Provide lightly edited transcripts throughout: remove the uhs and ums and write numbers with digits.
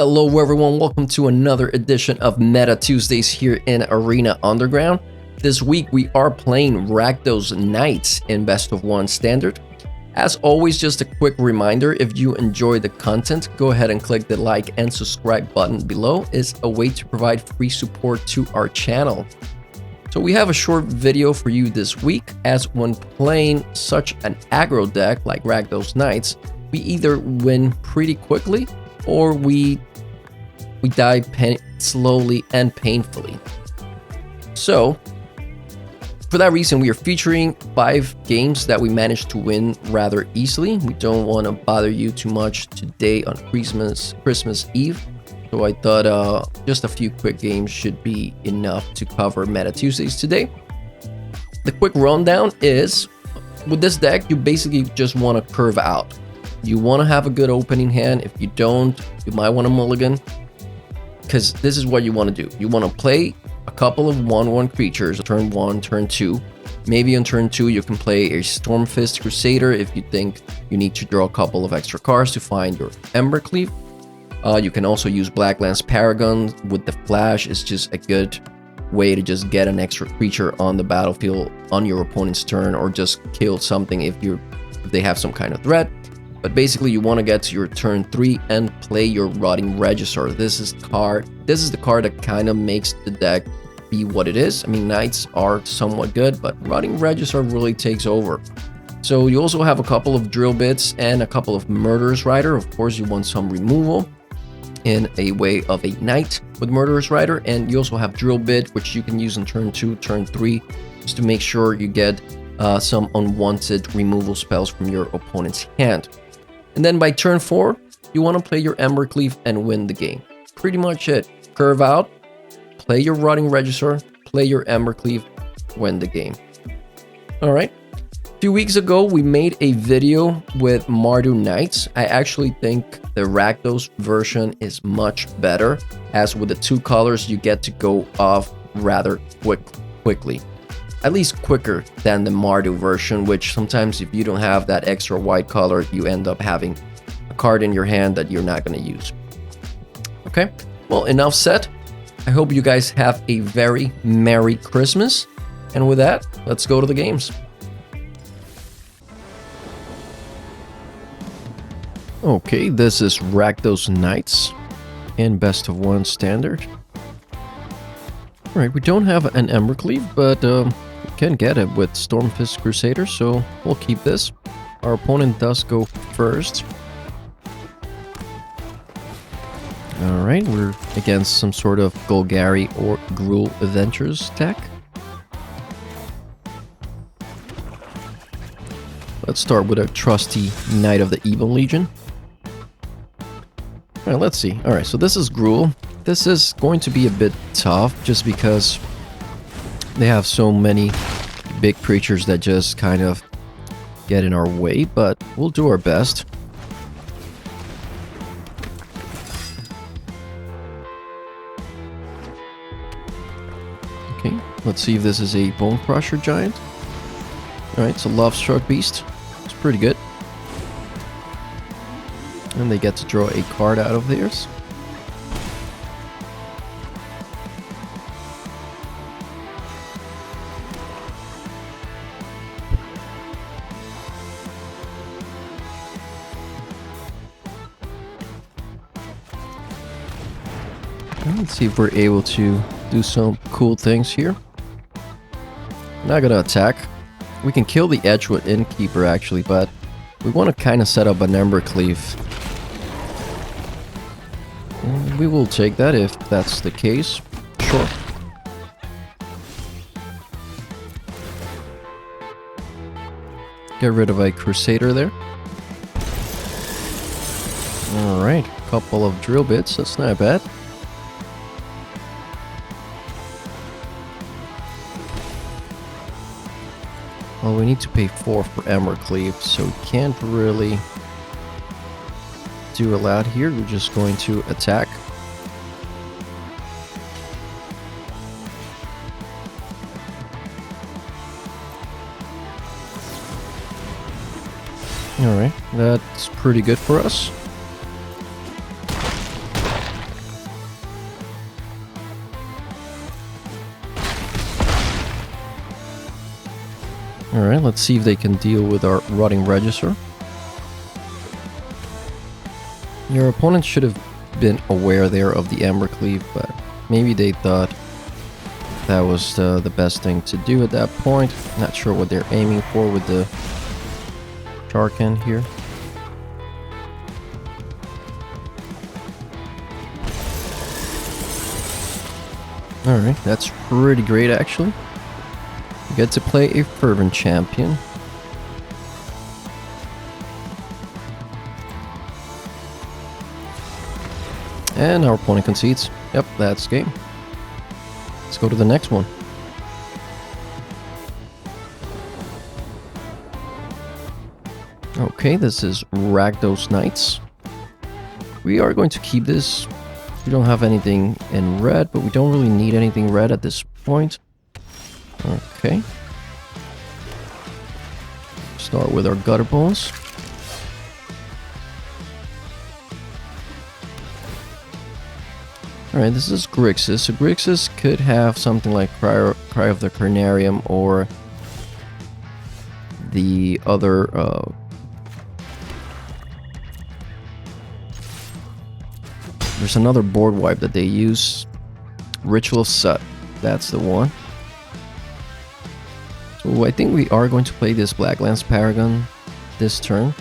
Hello everyone, welcome to another edition of Meta Tuesdays here in Arena Underground. This week we are playing Rakdos Knights in Best of 1 Standard. As always, just a quick reminder, if you enjoy the content, go ahead and click the like and subscribe button below. It's a way to provide free support to our channel. So we have a short video for you this week, as when playing such an aggro deck like Rakdos Knights, we either win pretty quickly or we die slowly and painfully. So for that reason, we are featuring 5 games that we managed to win rather easily. We don't want to bother you too much today on Christmas Eve. So I thought just a few quick games should be enough to cover Meta Tuesdays today. The quick rundown is, with this deck, you basically just want to curve out. You want to have a good opening hand. If you don't, you might want to mulligan, because this is what you want to do. You want to play a couple of 1/1 creatures, turn 1, turn 2. Maybe on turn 2 you can play a Stormfist Crusader if you think you need to draw a couple of extra cards to find your Embercleave. You can also use Blacklands Paragon with the Flash. It's just a good way to just get an extra creature on the battlefield on your opponent's turn, or just kill something if they have some kind of threat. But basically, you want to get to your turn 3 and play your Rotting Regisaur. This is the card that kind of makes the deck be what it is. I mean, Knights are somewhat good, but Rotting Regisaur really takes over. So you also have a couple of Drill Bits and a couple of Murderous Rider. Of course, you want some removal in a way of a Knight with Murderous Rider. And you also have Drill Bit, which you can use in turn 2, turn 3, just to make sure you get some unwanted removal spells from your opponent's hand. And then by turn 4, you want to play your Embercleave and win the game. Pretty much it. Curve out, play your Rotting Regisaur, play your Embercleave, win the game. Alright. A few weeks ago, we made a video with Mardu Knights. I actually think the Rakdos version is much better, as with the 2 colors, you get to go off rather quickly. At least quicker than the Mardu version, which sometimes if you don't have that extra white color, you end up having a card in your hand that you're not going to use. Okay, well, enough said. I hope you guys have a very Merry Christmas. And with that, let's go to the games. Okay, this is Rakdos Knights in Best of 1 Standard. Alright, we don't have an Embercleave, but can get it with Stormfist Crusader, so we'll keep this. Our opponent does go first. Alright, we're against some sort of Golgari or Gruul Adventures deck. Let's start with a trusty Knight of the Evil Legion. Alright, let's see. Alright, so this is Gruul. This is going to be a bit tough, just because they have so many big creatures that just kind of get in our way, but we'll do our best. Okay, let's see if this is a Bone Crusher Giant. Alright, it's a Lovestruck Beast. It's pretty good. And they get to draw a card out of theirs. Let's see if we're able to do some cool things here. Not gonna attack. We can kill the Edgewood Innkeeper actually, but we want to kind of set up an Embercleave. And we will take that if that's the case. Sure. Get rid of a Crusader there. Alright, couple of Drill Bits, that's not bad. Well, we need to pay 4 for Embercleave, so we can't really do a lot here. We're just going to attack. Alright, that's pretty good for us. Alright, let's see if they can deal with our Rotting Register. Your opponent should have been aware there of the Embercleave, but maybe they thought that was the best thing to do at that point. Not sure what they're aiming for with the Sharkan here. Alright, that's pretty great actually. We get to play a Fervent Champion. And our opponent concedes. Yep, that's game. Let's go to the next one. Okay, this is Rakdos Knights. We are going to keep this. We don't have anything in red, but we don't really need anything red at this point. Okay. Start with our Gutter Bones. Alright, this is Grixis. So Grixis could have something like Cry of the Carnarium or the other there's another board wipe that they use. Ritual Set. That's the one. So I think we are going to play this Blacklands Paragon this turn.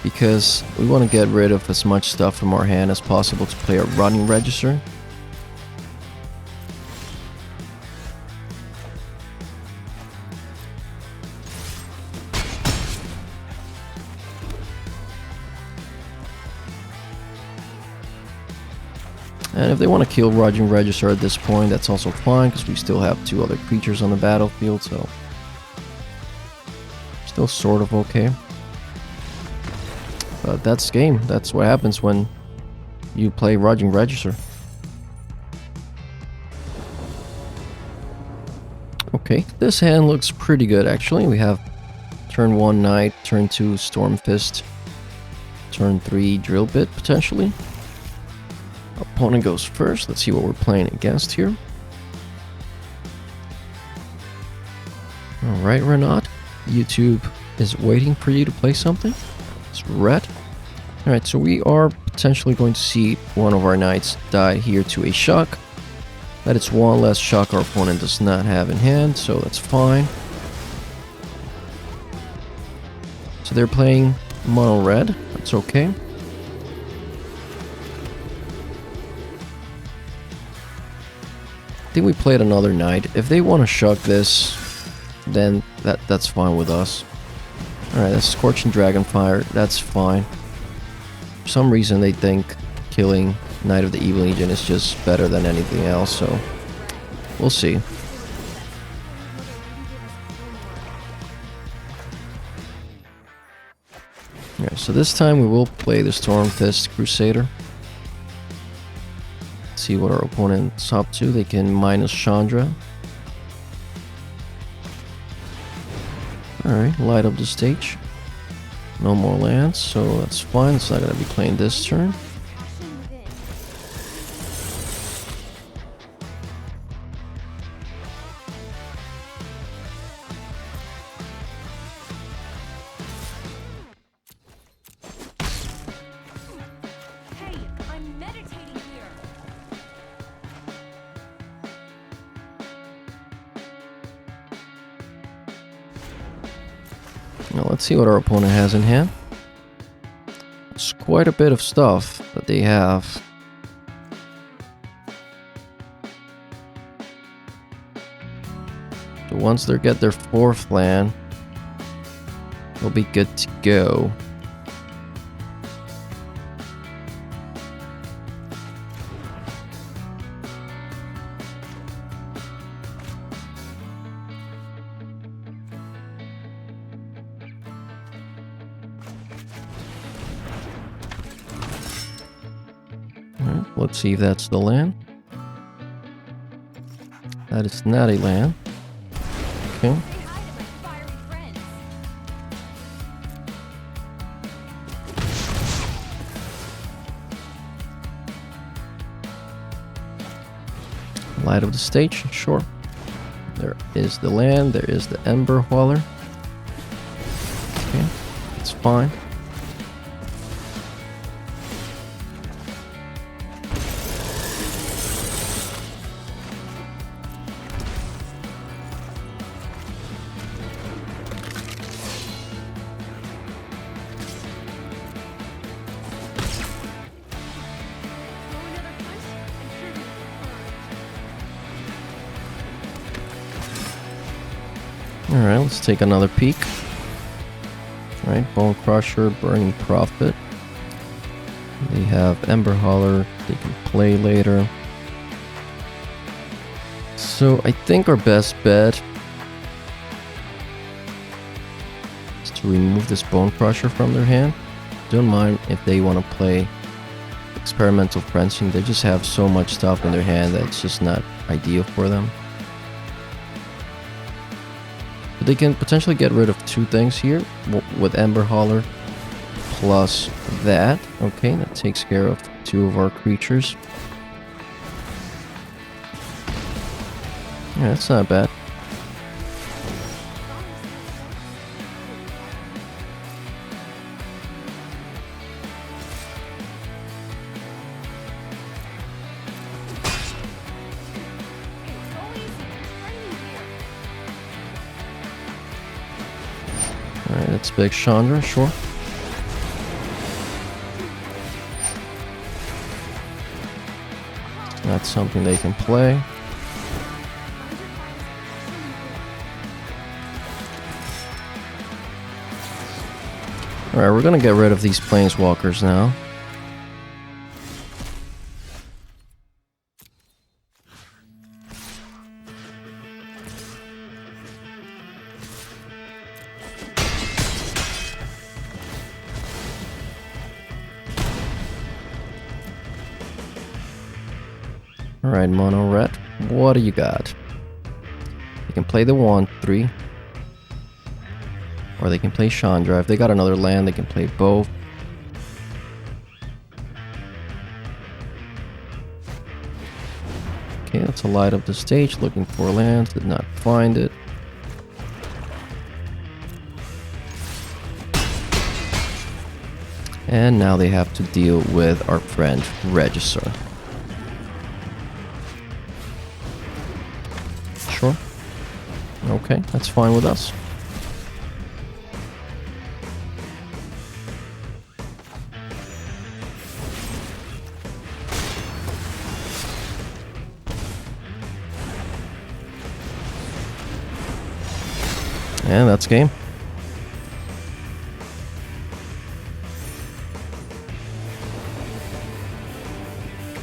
Because we want to get rid of as much stuff from our hand as possible to play a Rotting Register. And if they want to kill Rotting Register at this point, that's also fine, because we still have 2 other creatures on the battlefield, so still sort of okay. But that's game. That's what happens when you play Rotting Register. Okay, this hand looks pretty good actually. We have turn 1 Knight, turn 2 Stormfist, turn 3 Drill Bit potentially. Opponent goes first. Let's see what we're playing against here. Alright, Renat. YouTube is waiting for you to play something. It's red. Alright, so we are potentially going to see one of our knights die here to a shock. That is one less shock our opponent does not have in hand, so that's fine. So they're playing mono red. That's okay. I think we played another knight. If they want to shock this, then that's fine with us. Alright, that's Scorching Dragonfire. That's fine. For some reason they think killing Knight of the Evil Legion is just better than anything else, so we'll see. Alright, so this time we will play the Stormfist Crusader. See what our opponent's up to. They can minus Chandra. Alright, light up the stage. No more lands, so that's fine. It's not going to be playing this turn. Now let's see what our opponent has in hand. It's quite a bit of stuff that they have. So once they get their 4th land, they'll be good to go. Let's see if that's the land. That is not a land. Okay. Light of the stage, sure. There is the land. There is the Ember Hauler. Okay, it's fine. Alright, let's take another peek. Alright, Bone Crusher, Burning Prophet. They have Ember Hauler, they can play later. So I think our best bet is to remove this Bone Crusher from their hand. Don't mind if they want to play Experimental Frenzy. They just have so much stuff in their hand that it's just not ideal for them. But they can potentially get rid of two things here with Ember Hauler plus that. Okay, that takes care of two of our creatures. Yeah, that's not bad. Alright, that's big Chandra, sure. That's something they can play. Alright, we're gonna get rid of these planeswalkers now. Alright, Mono Red, what do you got? They can play the 1/3. Or they can play Chandra. If they got another land, they can play both. Okay, let's light up the stage, looking for lands, did not find it. And now they have to deal with our friend Register. Sure. Okay, that's fine with us. And that's game.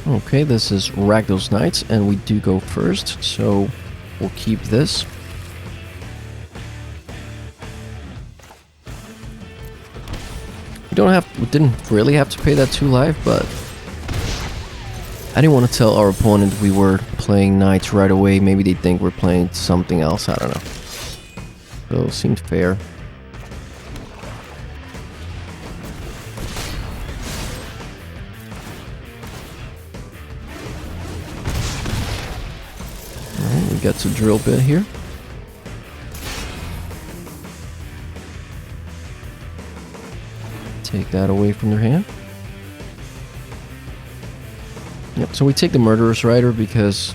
Okay, this is Rakdos Knights, and we do go first, so we'll keep this. We didn't really have to pay that 2 life, but I didn't want to tell our opponent we were playing Knights right away. Maybe they think we're playing something else, I don't know. So it seemed fair. Alright, we get to drill bit here. Take that away from their hand. Yep, so we take the Murderous Rider because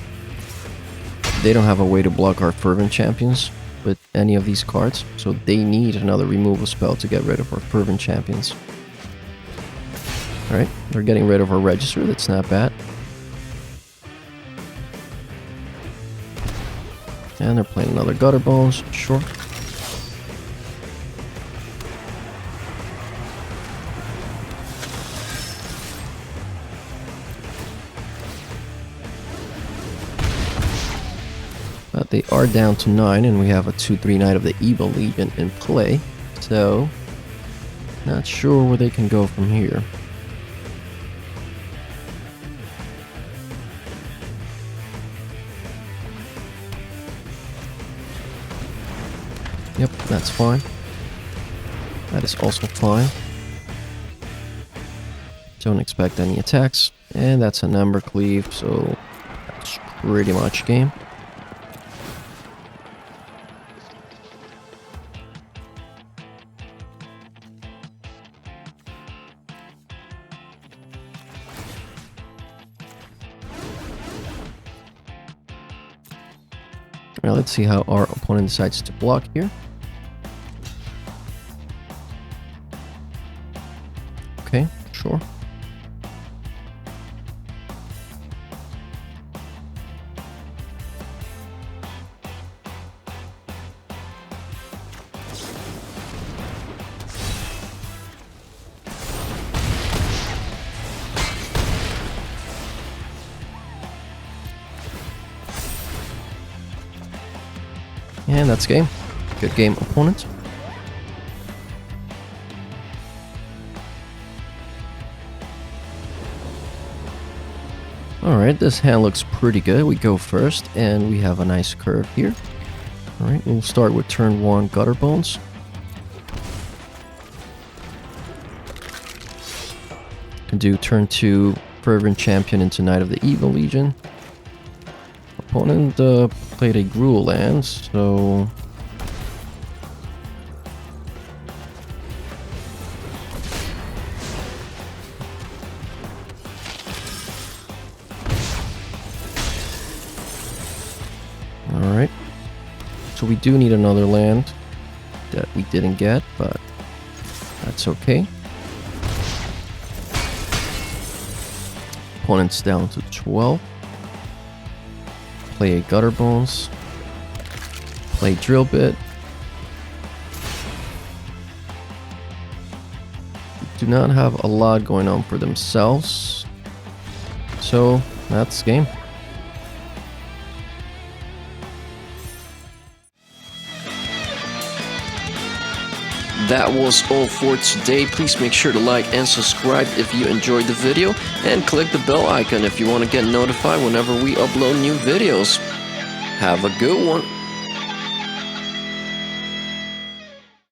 they don't have a way to block our Fervent Champions with any of these cards, so they need another removal spell to get rid of our Fervent Champions. Alright, they're getting rid of our Register, that's not bad. And they're playing another Gutter Bones, sure. But they are down to 9, and we have a 2/3 Knight of the Evil Legion in play. So, not sure where they can go from here. Yep, that's fine. That is also fine. Don't expect any attacks. And that's an Ember Cleave, so that's pretty much game. Now let's see how our opponent decides to block here. Okay, sure. And that's game. Good game, opponent. Alright, this hand looks pretty good. We go first, and we have a nice curve here. Alright, we'll start with turn 1 Gutter Bones. Can do turn 2 Fervent Champion into Knight of the Evil Legion. Opponent played a Gruul land, so... Alright. So we do need another land that we didn't get, but that's okay. Opponent's down to 12. Play a Gutter Bones. Play Drill Bit. Do not have a lot going on for themselves. So that's game. That was all for today. Please make sure to like and subscribe if you enjoyed the video, and click the bell icon if you want to get notified whenever we upload new videos. Have a good one.